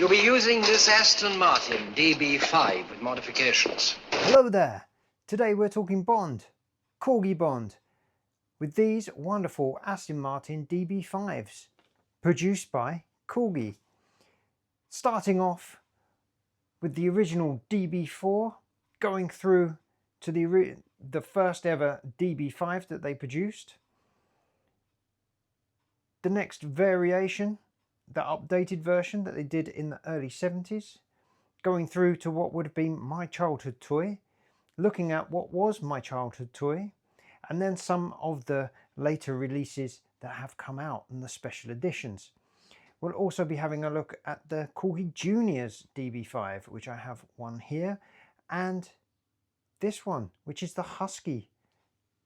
You'll be using this Aston Martin DB5 with modifications. Hello there. Today we're talking Bond, Corgi Bond, with these wonderful Aston Martin DB5s, produced by Corgi. Starting off with the original DB4, going through to the first ever DB5 that they produced. The next variation, the updated version that they did in the early 70s, going through to what would have been my childhood toy, looking at what was my childhood toy, and then some of the later releases that have come out and the special editions. We'll also be having a look at the Corgi Junior's DB5, which I have one here, and this one, which is the Husky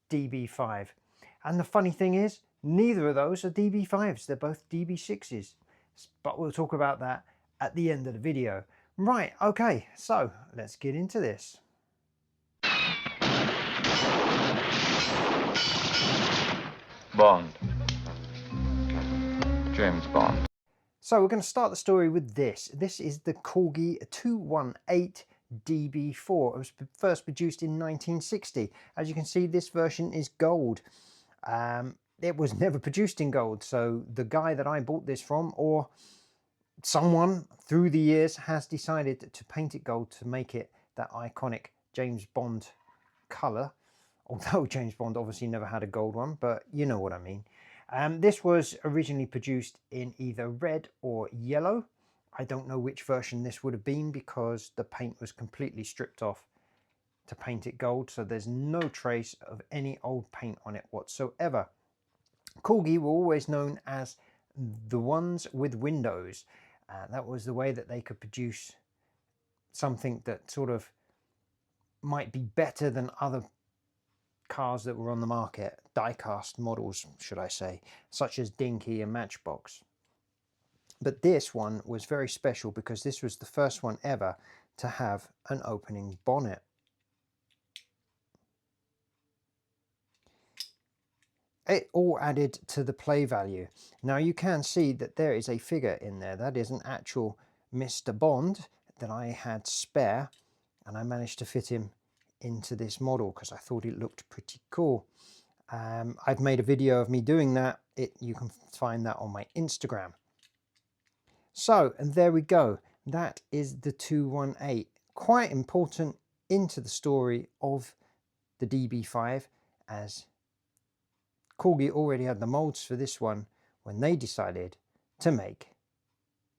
DB5. And the funny thing is, neither of those are DB5s, they're both DB6s. But we'll talk about that at the end of the video. Right, okay, so let's get into this. Bond. James Bond. So we're going to start the story with this. This is the Corgi 218 DB4. It was first produced in 1960. As you can see, this version is gold. It was never produced in gold, so the guy that I bought this from, or someone through the years, has decided to paint it gold to make it that iconic James Bond colour. Although James Bond obviously never had a gold one, but you know what I mean. This was originally produced in either red or yellow. I don't know which version this would have been because the paint was completely stripped off to paint it gold, so there's no trace of any old paint on it whatsoever. Corgi were always known as the ones with windows. That was the way that they could produce something that sort of might be better than other cars that were on the market, die-cast models should I say, such as Dinky and Matchbox. But this one was very special because this was the first one ever to have an opening bonnet. It all added to the play value. Now you can see that there is a figure in there. That is an actual Mr. Bond that I had spare, and I managed to fit him into this model because I thought it looked pretty cool. I've made a video of me doing that. You can find that on my Instagram. So, and there we go. That is the 218. Quite important into the story of the DB5, as Corgi already had the molds for this one when they decided to make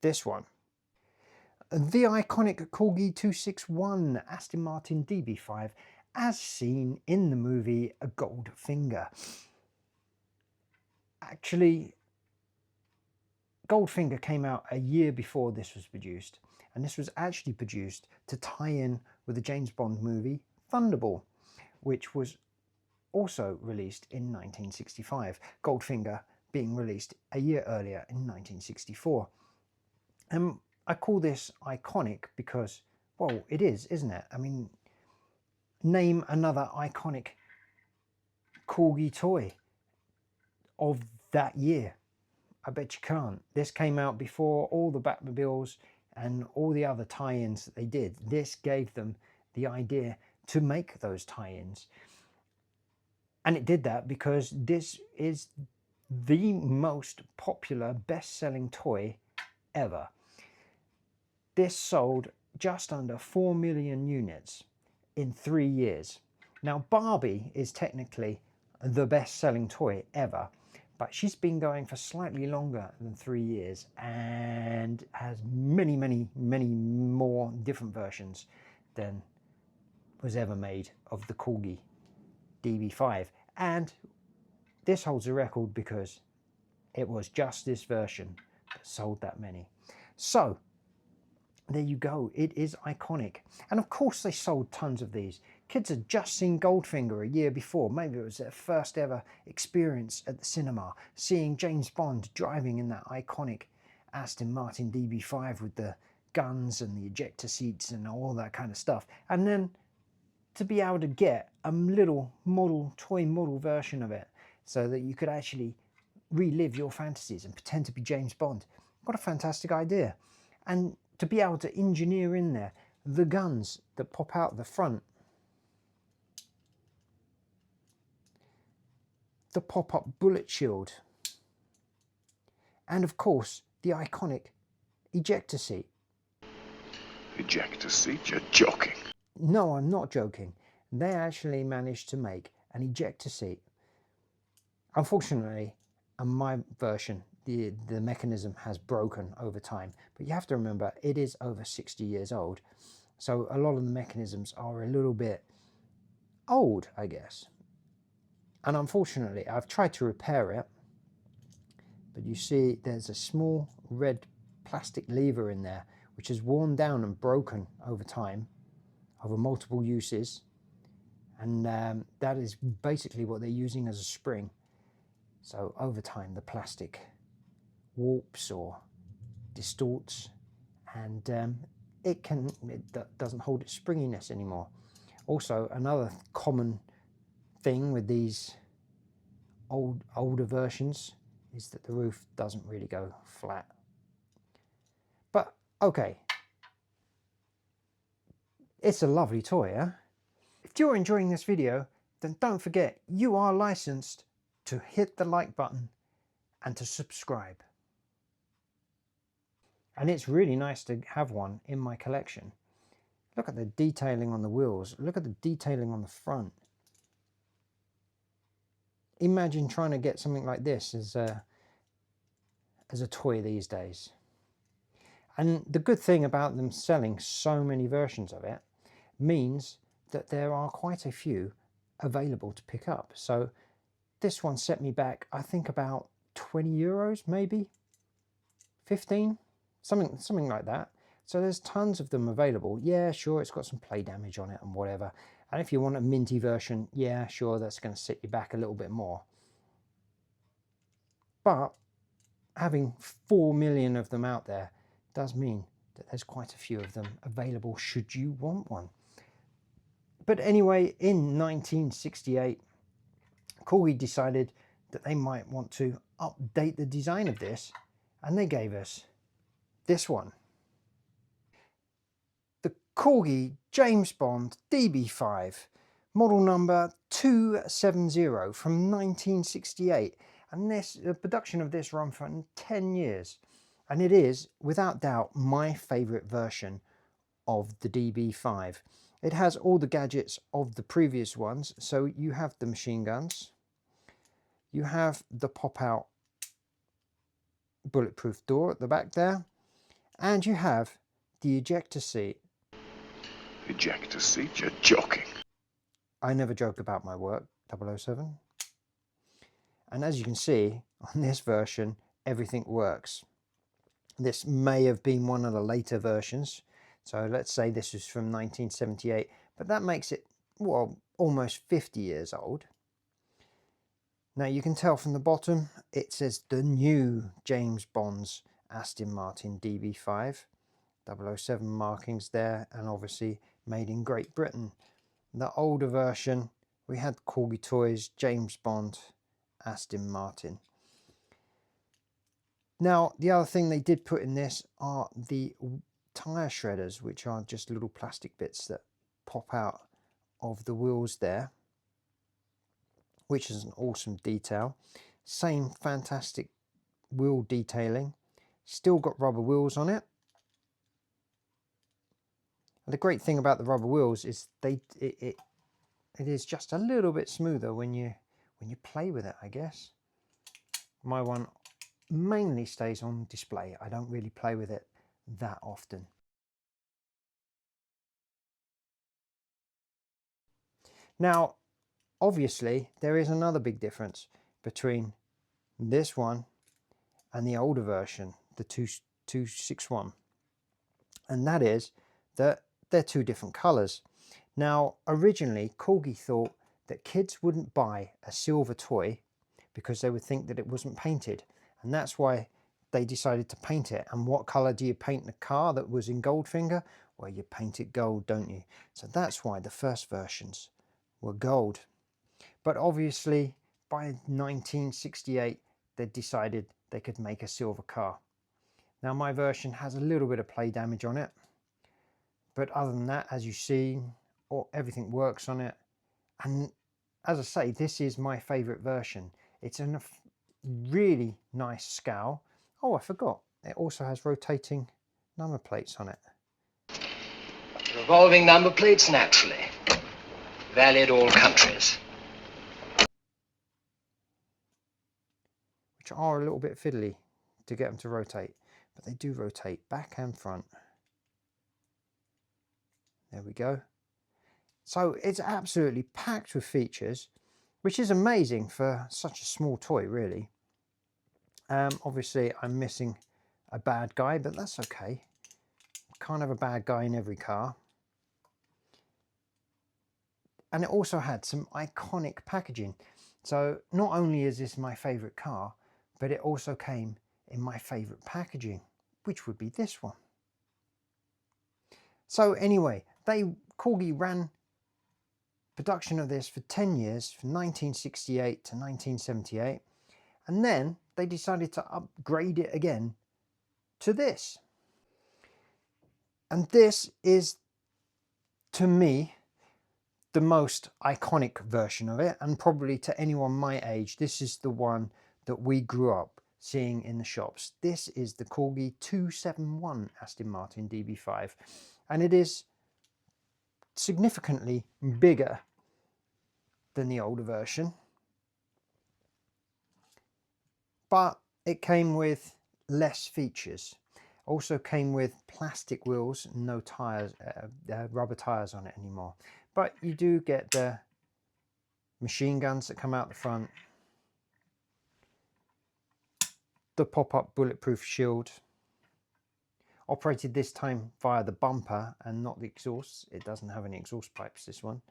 this one. The iconic Corgi 261 Aston Martin DB5 as seen in the movie Goldfinger. Actually, Goldfinger came out a year before this was produced, and this was actually produced to tie in with the James Bond movie Thunderball, which was also released in 1965, Goldfinger being released a year earlier in 1964. I call this iconic because, well, it is, isn't it? I mean, name another iconic Corgi toy of that year. I bet you can't. This came out before all the Batmobiles and all the other tie-ins that they did. This gave them the idea to make those tie-ins. And it did that because this is the most popular best-selling toy ever. This sold just under 4 million units in 3 years. Now Barbie is technically the best-selling toy ever, but she's been going for slightly longer than 3 years and has many more different versions than was ever made of the Corgi DB5. And this holds a record because it was just this version that sold that many. So there you go, it is iconic. And of course they sold tons of these. Kids had just seen Goldfinger a year before. Maybe it was their first ever experience at the cinema, seeing James Bond driving in that iconic Aston Martin DB5 with the guns and the ejector seats and all that kind of stuff. And then to be able to get a little toy model version of it so that you could actually relive your fantasies and pretend to be James Bond. What a fantastic idea. And to be able to engineer in there the guns that pop out the front, the pop-up bullet shield, and of course the iconic ejector seat. Ejector seat? You're joking. No, I'm not joking. They actually managed to make an ejector seat. Unfortunately, on my version, the mechanism has broken over time, but you have to remember it is over 60 years old, so a lot of the mechanisms are a little bit old, I guess. And unfortunately, I've tried to repair it, but you see there's a small red plastic lever in there which has worn down and broken over time, over multiple uses, and that is basically what they're using as a spring. So over time the plastic warps or distorts, and it doesn't hold its springiness anymore. Also, another common thing with these older versions is that the roof doesn't really go flat. But okay, it's a lovely toy, huh? If you're enjoying this video, then don't forget you are licensed to hit the like button and to subscribe. And it's really nice to have one in my collection. Look at the detailing on the wheels. Look at the detailing on the front. Imagine trying to get something like this as a toy these days. And the good thing about them selling so many versions of it means that there are quite a few available to pick up. So this one set me back, I think, about 20 euros, maybe 15, something like that. So there's tons of them available. Yeah, sure, it's got some play damage on it and whatever. And if you want a minty version, yeah, sure, that's going to set you back a little bit more. But having 4 million of them out there does mean that there's quite a few of them available should you want one. But anyway, in 1968, Corgi decided that they might want to update the design of this, and they gave us this one. The Corgi James Bond DB5, model number 270 from 1968. And the production of this run for 10 years. And it is, without doubt, my favourite version of the DB5. It has all the gadgets of the previous ones. So you have the machine guns, you have the pop-out bulletproof door at the back there, and you have the ejector seat. Ejector seat? You're joking. I never joke about my work, 007. And as you can see, on this version, everything works. This may have been one of the later versions. So let's say this was from 1978, but that makes it, well, almost 50 years old. Now you can tell from the bottom, it says the new James Bond's Aston Martin DB5. 007 markings there, and obviously made in Great Britain. The older version, we had Corgi Toys, James Bond, Aston Martin. Now the other thing they did put in this are the tyre shredders, which are just little plastic bits that pop out of the wheels there, which is an awesome detail. Same fantastic wheel detailing, still got rubber wheels on it. And the great thing about the rubber wheels is it is just a little bit smoother when you play with it, I guess. My one mainly stays on display. I don't really play with it that often. Now, obviously, there is another big difference between this one and the older version, the 261, and that is that they're two different colors. Now, originally, Corgi thought that kids wouldn't buy a silver toy because they would think that it wasn't painted, and that's why they decided to paint it. And what color do you paint the car that was in Goldfinger? Well, you paint it gold, don't you? So that's why the first versions were gold. But obviously, by 1968, they decided they could make a silver car. Now my version has a little bit of play damage on it, but other than that, as you see, everything works on it. And as I say, this is my favorite version. It's a really nice scowl. Oh, I forgot, it also has rotating number plates on it. Revolving number plates, naturally. Valid all countries. Which are a little bit fiddly to get them to rotate, but they do rotate back and front. There we go. So it's absolutely packed with features, which is amazing for such a small toy, really. Obviously I'm missing a bad guy, but that's okay. Can't have a bad guy in every car. And it also had some iconic packaging. So not only is this my favorite car, but it also came in my favorite packaging, which would be this one. So anyway, Corgi ran production of this for 10 years, from 1968 to 1978, and then they decided to upgrade it again to this. And this is, to me, the most iconic version of it, and probably to anyone my age, this is the one that we grew up seeing in the shops. This is the Corgi 271 Aston Martin DB5, and it is significantly bigger than the older version, but it came with less features. Also came with plastic wheels, no tires, rubber tires on it anymore. But you do get the machine guns that come out the front, the pop-up bulletproof shield, operated this time via the bumper and not the exhaust. It doesn't have any exhaust pipes, this one.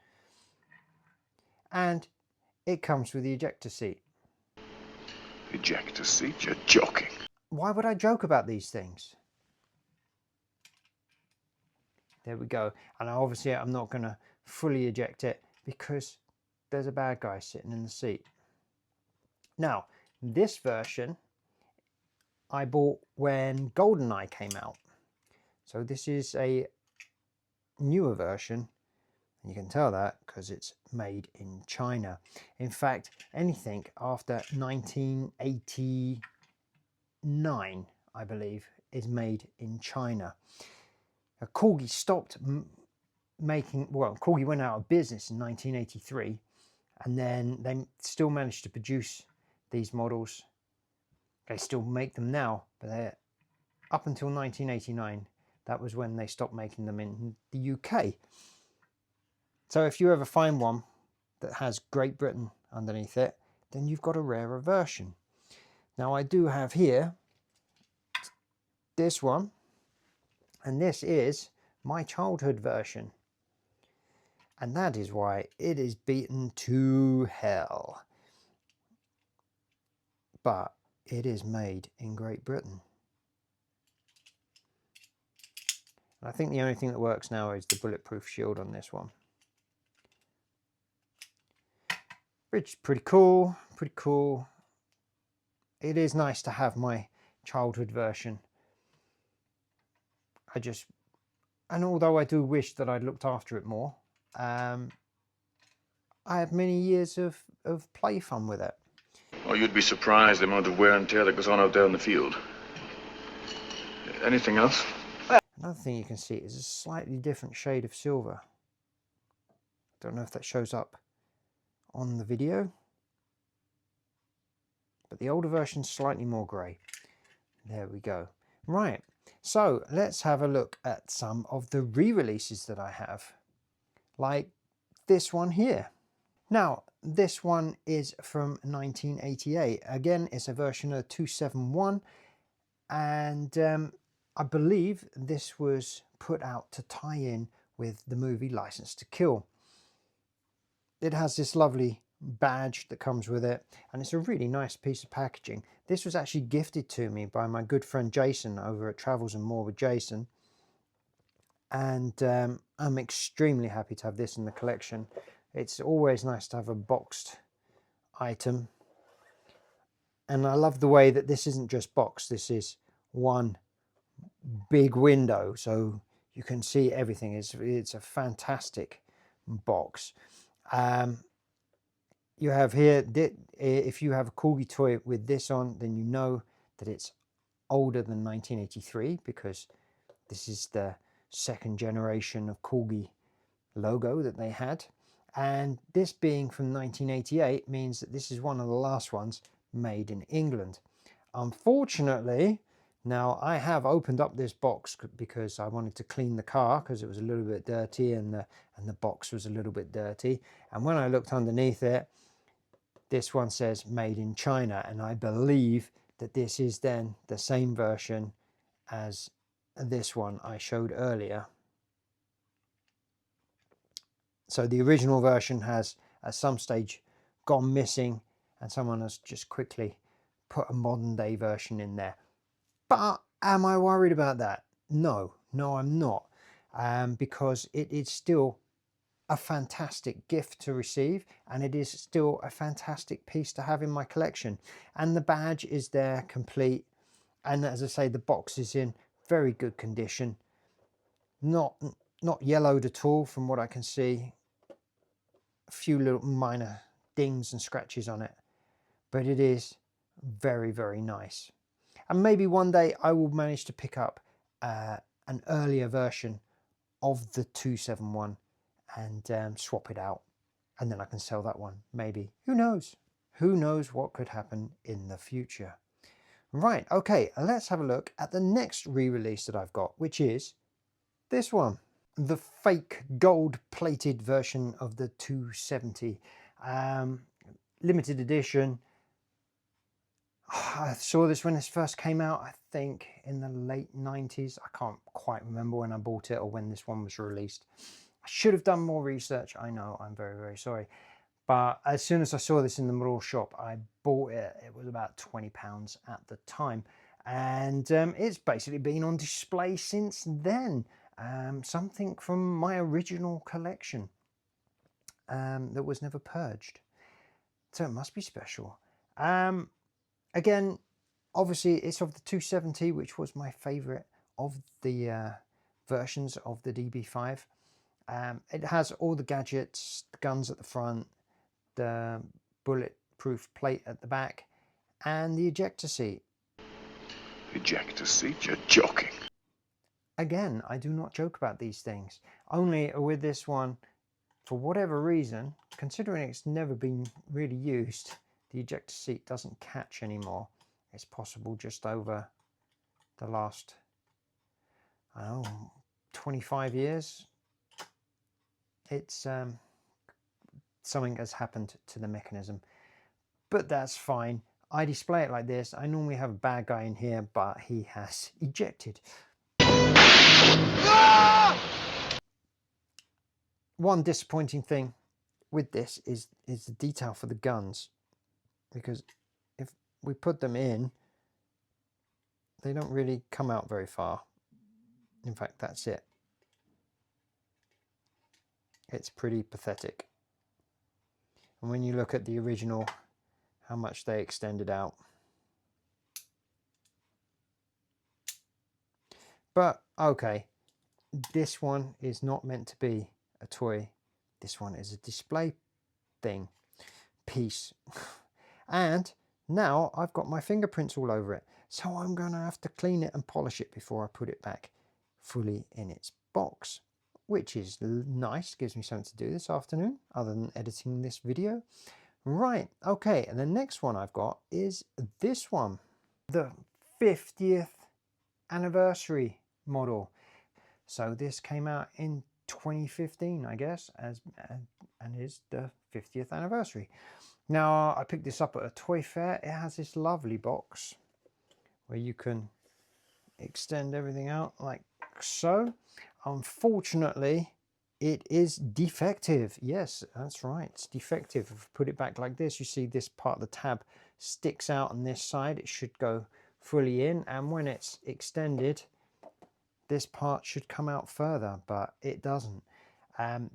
And it comes with the ejector seat. Ejector seat? You're joking. Why would I joke about these things? There we go. And obviously I'm not going to fully eject it because there's a bad guy sitting in the seat. Now, this version I bought when GoldenEye came out. So this is a newer version. You can tell that because it's made in China. In fact, anything after 1989, I believe, is made in China. Corgi stopped making, well, Corgi went out of business in 1983, and then they still managed to produce these models. They still make them now, but they're up until 1989. That was when they stopped making them in the UK. So if you ever find one that has Great Britain underneath it, then you've got a rarer version. Now I do have here this one, and this is my childhood version. And that is why it is beaten to hell. But it is made in Great Britain. And I think the only thing that works now is the bulletproof shield on this one. Which is pretty cool, pretty cool. It is nice to have my childhood version. And although I do wish that I'd looked after it more, I had many years of play fun with it. Oh, you'd be surprised the amount of wear and tear that goes on out there in the field. Anything else? Another thing you can see is a slightly different shade of silver. Don't know if that shows up on the video, but the older version's slightly more grey. There we go. Right, so let's have a look at some of the re-releases that I have, like this one here. Now, this one is from 1988. Again, it's a version of 271, and I believe this was put out to tie in with the movie License to Kill. It has this lovely badge that comes with it, and it's a really nice piece of packaging. This was actually gifted to me by my good friend Jason over at Travels and More with Jason, and I'm extremely happy to have this in the collection. It's always nice to have a boxed item, and I love the way that this isn't just boxed. This is one big window so you can see everything. It's a fantastic box. You have here, if you have a Corgi toy with this on, then you know that it's older than 1983, because this is the second generation of Corgi logo that they had. And this being from 1988 means that this is one of the last ones made in England. Unfortunately, now I have opened up this box because I wanted to clean the car because it was a little bit dirty, and the box was a little bit dirty. And when I looked underneath it, this one says made in China, and I believe that this is then the same version as this one I showed earlier. So the original version has at some stage gone missing, and someone has just quickly put a modern day version in there. But am I worried about that? No, I'm not, because it is still a fantastic gift to receive, and it is still a fantastic piece to have in my collection. And the badge is there complete, and as I say, the box is in very good condition, not yellowed at all from what I can see. A few little minor dings and scratches on it, but it is very, very nice. And maybe one day I will manage to pick up an earlier version of the 271 and swap it out, and then I can sell that one. Maybe, who knows what could happen in the future. Right, okay, let's have a look at the next re-release that I've got, which is this one, the fake gold plated version of the 270, limited edition. I saw this when this first came out, I think in the late 90s. I can't quite remember when I bought it or when this one was released. I should have done more research. I know, I'm very, very sorry. But as soon as I saw this in the model shop, I bought it. It was about £20 at the time. And it's basically been on display since then. Something from my original collection that was never purged. So it must be special. Again, obviously it's of the 270, which was my favorite of the versions of the DB5. It has all the gadgets, the guns at the front, the bulletproof plate at the back, and the ejector seat. Ejector seat? You're joking. Again, I do not joke about these things. Only with this one, for whatever reason, considering it's never been really used, the ejector seat doesn't catch anymore. It's possible just over the last, I don't know, 25 years. It's something has happened to the mechanism, but that's fine. I display it like this. I normally have a bad guy in here, but he has ejected. One disappointing thing with this is the detail for the guns, because if we put them in, they don't really come out very far. In fact, that's it. It's pretty pathetic. And when you look at the original, how much they extended out. But okay, this one is not meant to be a toy. This one is a display piece. And now I've got my fingerprints all over it, so I'm going to have to clean it and polish it before I put it back fully in its box, which is nice. Gives me something to do this afternoon other than editing this video. Right, okay, and the next one I've got is this one, the 50th anniversary model. So this came out in 2015, I guess, and is the 50th anniversary. Now, I picked this up at a toy fair. It has this lovely box where you can extend everything out like so. Unfortunately, it is defective. Yes, that's right, it's defective. If I put it back like this, you see this part of the tab sticks out on this side. It should go fully in, and when it's extended, this part should come out further, but it doesn't.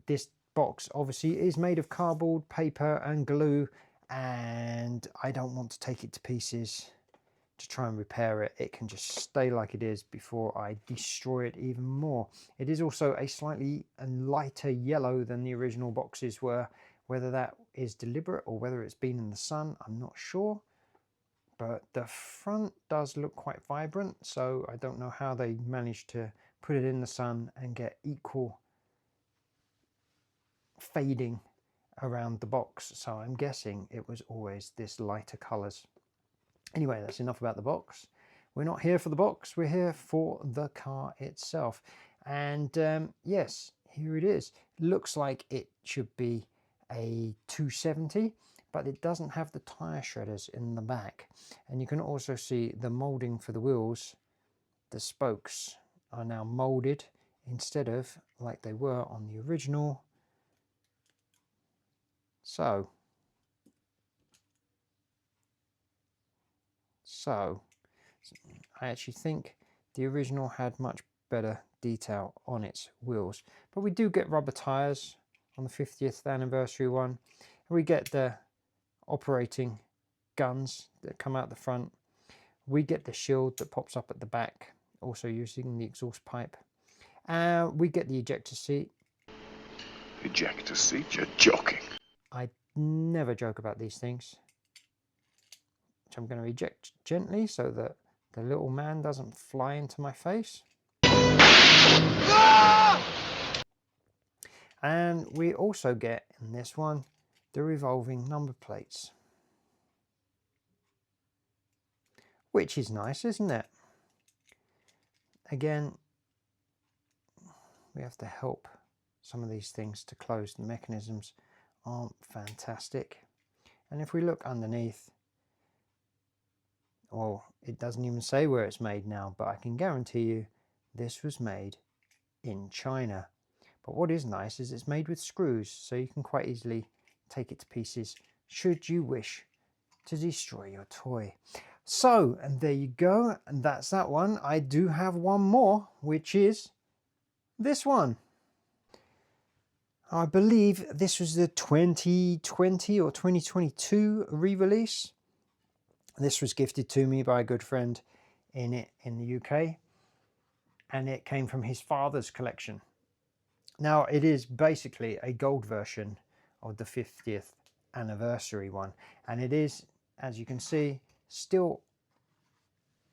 This box obviously is made of cardboard, paper and glue, and I don't want to take it to pieces to try and repair it, it can just stay like it is before I destroy it even more. It is also a slightly lighter yellow than the original boxes were. Whether that is deliberate or whether it's been in the sun, I'm not sure. But the front does look quite vibrant, so I don't know how they managed to put it in the sun and get equal fading around the box. So I'm guessing it was always this lighter colours. Anyway, that's enough about the box. We're not here for the box, we're here for the car itself. And yes, here it is. Looks like it should be a 270, but it doesn't have the tyre shredders in the back. And you can also see the moulding for the wheels. The spokes are now moulded instead of like they were on the original. So I actually think the original had much better detail on its wheels. But we do get rubber tyres on the 50th anniversary one. We get the operating guns that come out the front. We get the shield that pops up at the back, also using the exhaust pipe. We get the ejector seat. Ejector seat? You're joking. I never joke about these things. Which I'm going to eject gently so that the little man doesn't fly into my face. And we also get in this one the revolving number plates, which is nice, isn't it? Again, we have to help some of these things to close. The mechanisms aren't fantastic. And if we look underneath, well, it doesn't even say where it's made now, but I can guarantee you this was made in China. But what is nice is it's made with screws, so you can quite easily take it to pieces should you wish to destroy your toy. So, and there you go, and that's that one. I do have one more, which is this one. I believe this was the 2020 or 2022 re-release. This was gifted to me by a good friend in the UK, and it came from his father's collection. Now, it is basically a gold version of the 50th anniversary one, and it is, as you can see, still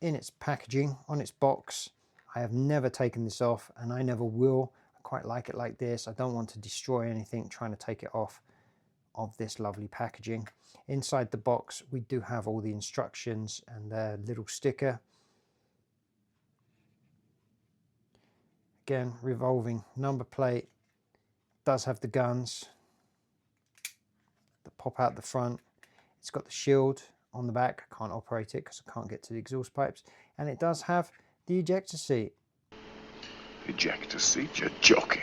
in its packaging, on its box. I have never taken this off, and I never will. I quite like it like this. I don't want to destroy anything trying to take it off of this lovely packaging. Inside the box we do have all the instructions and their little sticker. Again, revolving number plate. Does have the guns that pop out the front. It's got the shield on the back. I can't operate it because I can't get to the exhaust pipes. And it does have the ejector seat. Ejector seat? You're joking.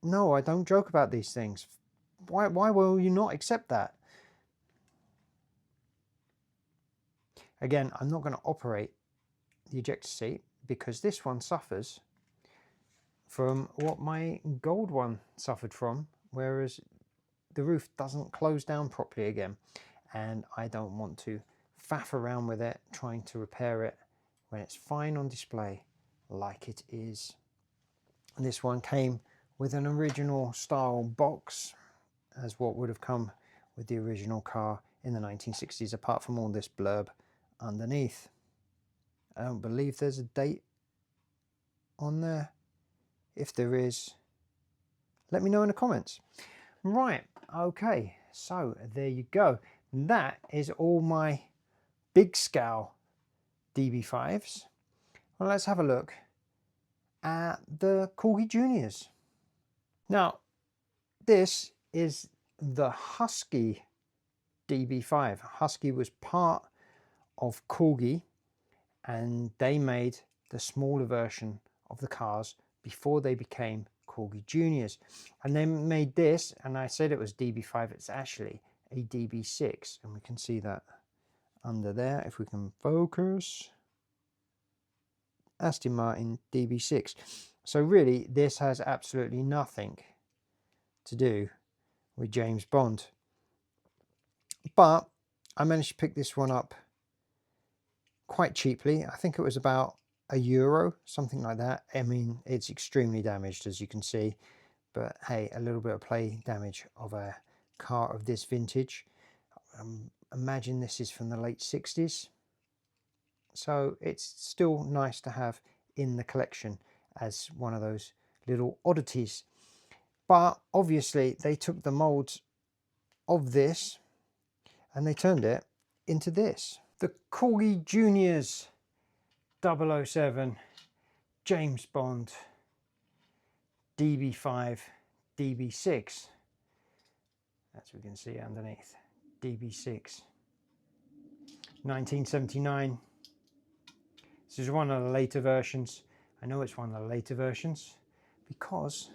No, I don't joke about these things. Why will you not accept that? Again, I'm not going to operate the ejector seat because this one suffers from what my gold one suffered from, whereas the roof doesn't close down properly again, and I don't want to faff around with it trying to repair it when it's fine on display like it is. And this one came with an original style box, as what would have come with the original car in the 1960s, apart from all this blurb underneath. I don't believe there's a date on there. If there is, let me know in the comments. Right, okay, so there you go. That is all my big scale DB5s. Well, let's have a look at the Corgi Juniors. Now, this is the Husky DB5. Husky was part of Corgi, and they made the smaller version of the cars before they became Corgi Juniors. And they made this, and I said it was DB5, it's actually a DB6, and we can see that under there if we can focus. Aston Martin DB6. So really, this has absolutely nothing to do with James Bond. But I managed to pick this one up quite cheaply. I think it was about €1, something like that. I mean, it's extremely damaged, as you can see, but hey, a little bit of play damage of a car of this vintage. Imagine this is from the late 60s, so it's still nice to have in the collection as one of those little oddities. But obviously they took the molds of this and they turned it into this. The Corgi Juniors 007 James Bond DB5 DB6, as we can see underneath, DB6 1979. This is one of the later versions. I know it's one of the later versions because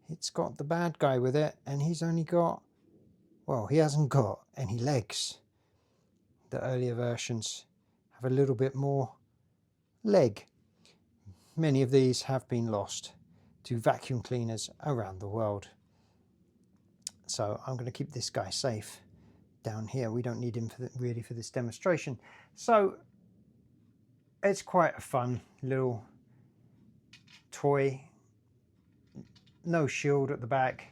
it's got the bad guy with it, and he's only got, well, he hasn't got any legs. The earlier versions have a little bit more leg. Many of these have been lost to vacuum cleaners around the world. So I'm going to keep this guy safe down here. We don't need him really for this demonstration. So it's quite a fun little toy. No shield at the back,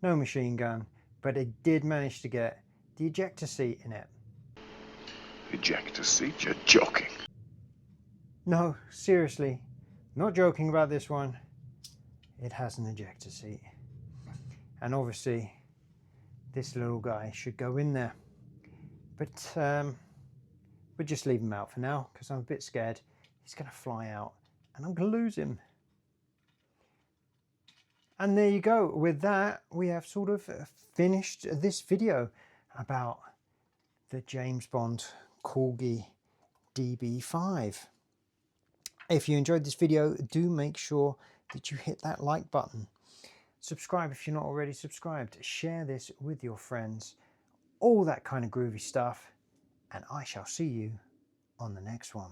no machine gun, but it did manage to get the ejector seat in it. Ejector seat? You're joking. No, seriously, not joking about this one. It has an ejector seat. And obviously, this little guy should go in there. But we'll just leave him out for now because I'm a bit scared he's going to fly out and I'm going to lose him. And there you go. With that, we have sort of finished this video about the James Bond Corgi DB5. If you enjoyed this video, do make sure that you hit that like button. Subscribe if you're not already subscribed. Share this with your friends. All that kind of groovy stuff. And I shall see you on the next one.